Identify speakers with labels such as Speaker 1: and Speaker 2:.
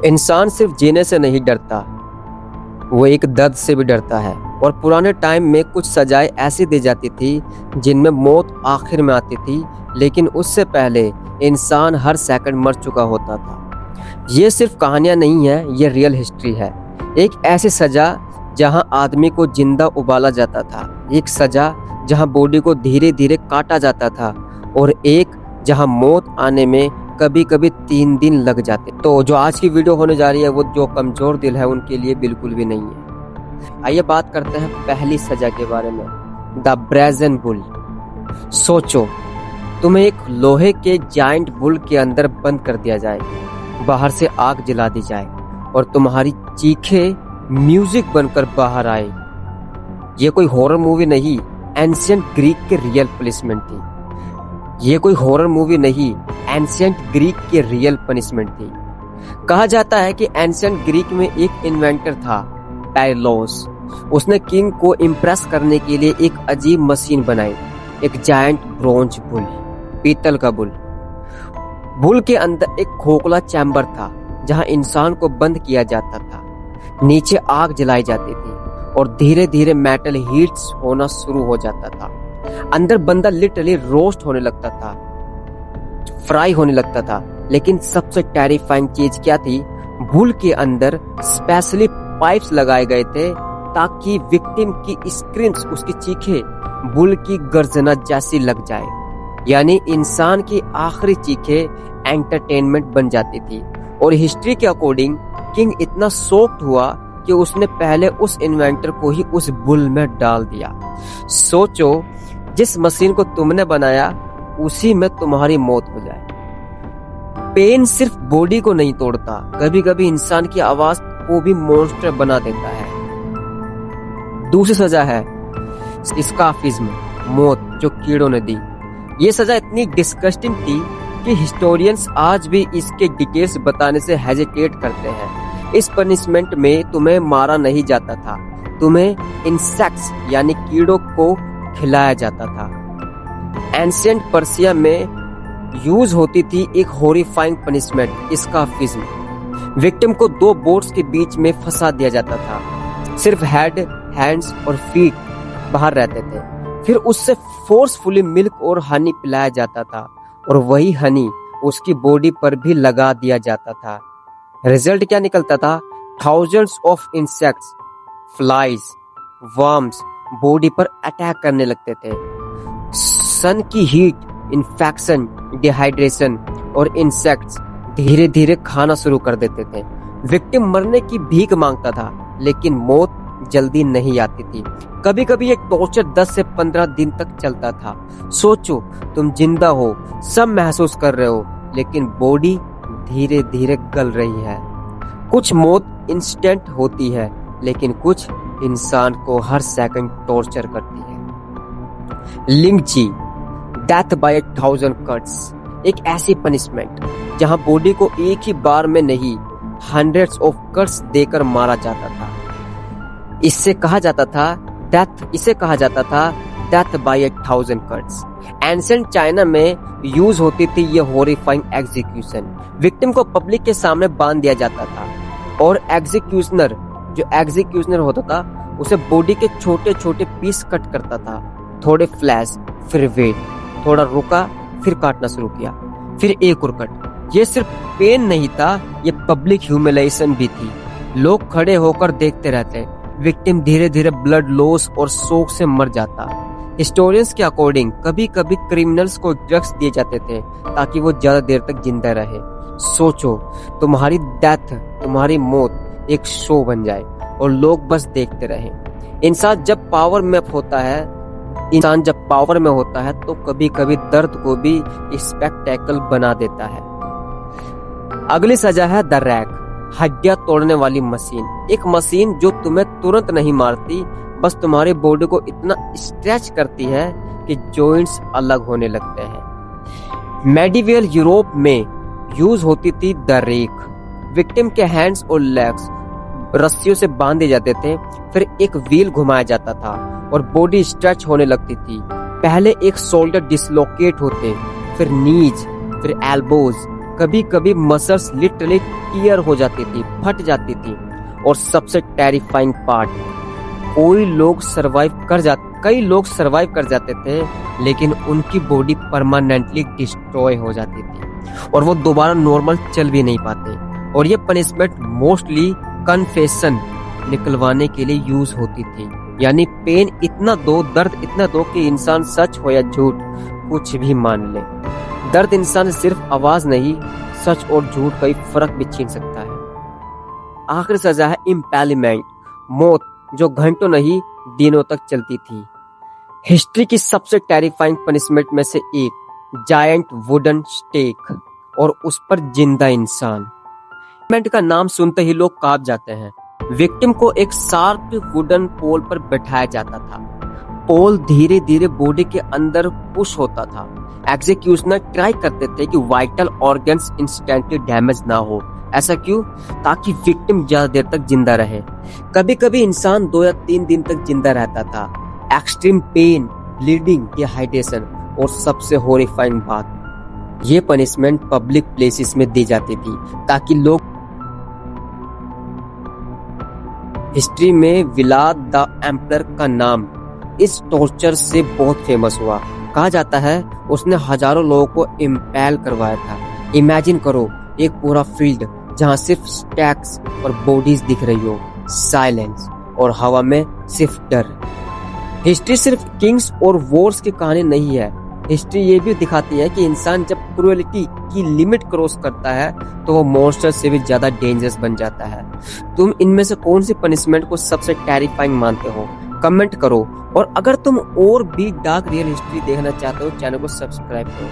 Speaker 1: इंसान सिर्फ जीने से नहीं डरता, वो एक दर्द से भी डरता है। और पुराने टाइम में कुछ सजाएं ऐसी दी जाती थी जिनमें मौत आखिर में आती थी, लेकिन उससे पहले इंसान हर सेकंड मर चुका होता था। ये सिर्फ कहानियां नहीं है, ये रियल हिस्ट्री है। एक ऐसी सजा जहां आदमी को जिंदा उबाला जाता था, एक सजा जहां बॉडी को धीरे धीरे काटा जाता था, और एक जहां मौत आने में कभी कभी 3 दिन लग जाते। तो जो आज की वीडियो होने जा रही है वो जो कमजोर दिल है उनके लिए बिल्कुल भी नहीं है। आइए बात करते हैं पहली सजा के बारे में, द ब्रेजन बुल। सोचो, तुम्हें एक लोहे के जायंट बुल के अंदर बंद कर दिया जाए, बाहर से आग जला दी जाए और तुम्हारी चीखें म्यूजिक बनकर बाहर आए। ये कोई हॉरर मूवी नहीं, एंशिएंट ग्रीक के रियल पनिशमेंट थी। ये कोई हॉरर मूवी नहीं, एंशिएंट ग्रीक के रियल पनिशमेंट थी। कहा जाता है कि एंशिएंट ग्रीक में एक इन्वेंटर था, पेरिलोस। उसने किंग को इम्प्रेस करने के लिए एक अजीब मशीन बनाई, एक जायंट ब्रोंज बुल, पीतल का बुल। बुल के अंदर एक खोखला चैम्बर था जहां इंसान को बंद किया जाता था। नीचे आग जलाई जाती थी और धीरे धीरे मेटल हीट्स होना शुरू हो जाता था। अंदर बंदा लिटरली रोस्ट होने लगता था, फ्राई होने लगता था। लेकिन सबसे टेरिफाइंग चीज क्या थी? बुल के अंदर स्पेशली पाइप्स लगाए गए थे ताकि विक्टिम की स्क्रीम्स, उसकी चीखें बुल की गर्जना जैसी लग जाए। यानी इंसान की आखिरी चीखें एंटरटेनमेंट बन जाती थी। और हिस्ट्री के अकॉर्डिंग किंग इतना शॉक्ड हुआ कि उसने पहले उस इन्वेंटर को ही उस बुल में डाल दिया। सोचो, जिस मशीन को तुमने बनाया उसी में तुम्हारी मौत हो जाए। पेन सिर्फ बॉडी को नहीं तोड़ता, कभी कभी इंसान की आवाज को भी मॉन्स्टर बना देता है। दूसरी सजा है स्काफिज्म, मौत जो कीड़ों ने दी। ये सजा इतनी डिस्गस्टिंग थी कि हिस्टोरियंस आज भी इसके डिटेल्स बताने से हेजिटेट करते हैं। इस पनिशमेंट में तुम्हें मारा नहीं जाता था, तुम्हें इंसेक्ट्स यानी कीड़ों को खिलाया जाता था। एंशिएंट पर्शिया में यूज होती थी एक हॉरिफाइंग पनिशमेंट, स्काफिज्म। विक्टिम को 2 बोर्ड्स के बीच में फंसा दिया जाता था। सिर्फ हेड, हैंड्स और फीट बाहर रहते थे। फिर उससे फोर्सफुली मिल्क और हनी पिलाया जाता था और वही हनी उसकी बॉडी पर भी लगा दिया जाता था। रिजल्ट क्या निकलता था? Thousands of insects, flies, worms body पर अटैक करने लगते थे। सन की हीट, इन्फेक्शन, डिहाइड्रेशन और इंसेक्ट्स धीरे धीरे खाना शुरू कर देते थे। विक्टिम मरने की भीख मांगता था, लेकिन मौत जल्दी नहीं आती थी। कभी कभी एक टॉर्चर 10 से 15 दिन तक चलता था। सोचो, तुम जिंदा हो, सब महसूस कर रहे हो, लेकिन बॉडी धीरे धीरे गल रही है। कुछ मौत इंस्टेंट होती है, लेकिन कुछ इंसान को हर सेकंड टॉर्चर करती है। लिंगची, डेथ बाय 1000 कट्स, एक ऐसी पनिशमेंट जहां बॉडी को एक ही बार में नहीं, हंड्रेड्स ऑफ कट्स देकर मारा जाता था। इसे कहा जाता था death by 1000 cuts. Ancient China में यूज होती थी ये हॉरिफाइंग एग्जीक्यूशन। विक्टिम को पब्लिक के सामने बांध दिया जाता था और एग्जीक्यूशनर होता था उसे बॉडी के छोटे छोटे पीस कट करता था। थोड़े फ्लैश, फिर वेट, थोड़ा रुका, फिर काटना शुरू किया, फिर एक और कट। ये सिर्फ पेन नहीं था, ये पब्लिक ह्यूमिलिएशन भी थी। लोग खड़े होकर देखते रहते। विक्टिम धीरे धीरे ब्लड लॉस और शोक से मर जाता। हिस्टोरियंस के अकॉर्डिंग कभी कभी क्रिमिनल्स को ड्रग्स दिए जाते थे ताकि वो ज्यादा देर तक जिंदा रहे। सोचो, तुम्हारी डेथ, तुम्हारी मौत एक शो बन जाए और लोग बस देखते रहे। इंसान जब पावर में होता है तो कभी कभी दर्द को भी स्पेक्टेकल बना देता है। अगली सजा है द रैक, हड्डियां तोड़ने वाली मशीन। एक मशीन जो तुम्हें तुरंत नहीं मारती, बस तुम्हारी बॉडी को इतना स्ट्रेच करती है कि जॉइंट्स अलग होने लगते हैं। मेडिवल यूरोप में यूज होती थी द रेक। विक्टिम के हैंड्स और लेग्स रस्सियों से बांधे जाते थे, फिर एक व्हील घुमाया जाता था और बॉडी स्ट्रेच होने लगती थी। पहले एक शोल्डर डिसलोकेट होते, फिर नीज, फिर एल्बोज, कभी कभी मसल्स लिटरली टीयर हो जाती थी, फट जाती थी। और सबसे टेरिफाइंग पार्ट, कई लोग सरवाइव कर जाते थे, लेकिन उनकी बॉडी परमानेंटली डिस्ट्रॉय हो जाती थी और वो दोबारा नॉर्मल चल भी नहीं पाते। और ये पनिशमेंट मोस्टली कन्फेशन निकलवाने के लिए यूज होती थी, यानी पेन इतना दो, दर्द इतना दो कि इंसान सच हो या झूठ कुछ भी मान ले। दर्द इंसान सिर्फ आवाज नहीं, सच और झूठ का ही फर्क भी छीन सकता है। आखिरी सजा है इम्पैलिमेंट, मौत, जो घंटों नहीं दिनों तक चलती थी। हिस्ट्री की सबसे टेरिफाइंग पनिशमेंट में से एक, जायंट वुडन स्टेक, और उस पर जिंदा इंसान। पनिशमेंट का नाम सुनते ही लोग कांप जाते हैं। विक्टिम को एक शार्प वुडन पोल पर बैठाया जाता था। पोल धीरे धीरे बॉडी के अंदर पुश होता था। एग्जीक्यूशनर ट्राई करते थे कि वाइटल ऑर्गन्स इंस्टेंटली डैमेज ना हो। ऐसा क्यों? ताकि विक्टिम ज्यादा देर तक जिंदा रहे। कभी कभी इंसान 2 या 3 दिन तक जिंदा रहता था। एक्सट्रीम पेन, ब्लीडिंग, डिहाइड्रेशन, और सबसे हॉरिफाइंग बात, ये पनिशमेंट पब्लिक प्लेसेस में दी जाती थी ताकि लोग। हिस्ट्री में विलाद द एम्परर का नाम इस टॉर्चर से बहुत फेमस हुआ। कहा जाता है उसने हजारों लोगों को इम्पैल करवाया था। इमेजिन करो एक पूरा फील्ड जहां सिर्फ स्टैक्स और बॉडीज दिख रही हो, साइलेंस, और हवा में सिर्फ डर। हिस्ट्री सिर्फ किंग्स और वॉर्स की कहानी नहीं है। हिस्ट्री ये भी दिखाती है कि इंसान जब क्रूएलिटी की लिमिट क्रॉस करता है तो वो मॉन्स्टर से भी ज्यादा डेंजरस बन जाता है। तुम इनमें से कौन सी पनिशमेंट को सबसे टेरिफाइंग मानते हो? कमेंट करो। और अगर तुम और भी डार्क रियल हिस्ट्री देखना चाहते हो, चैनल को सब्सक्राइब करो।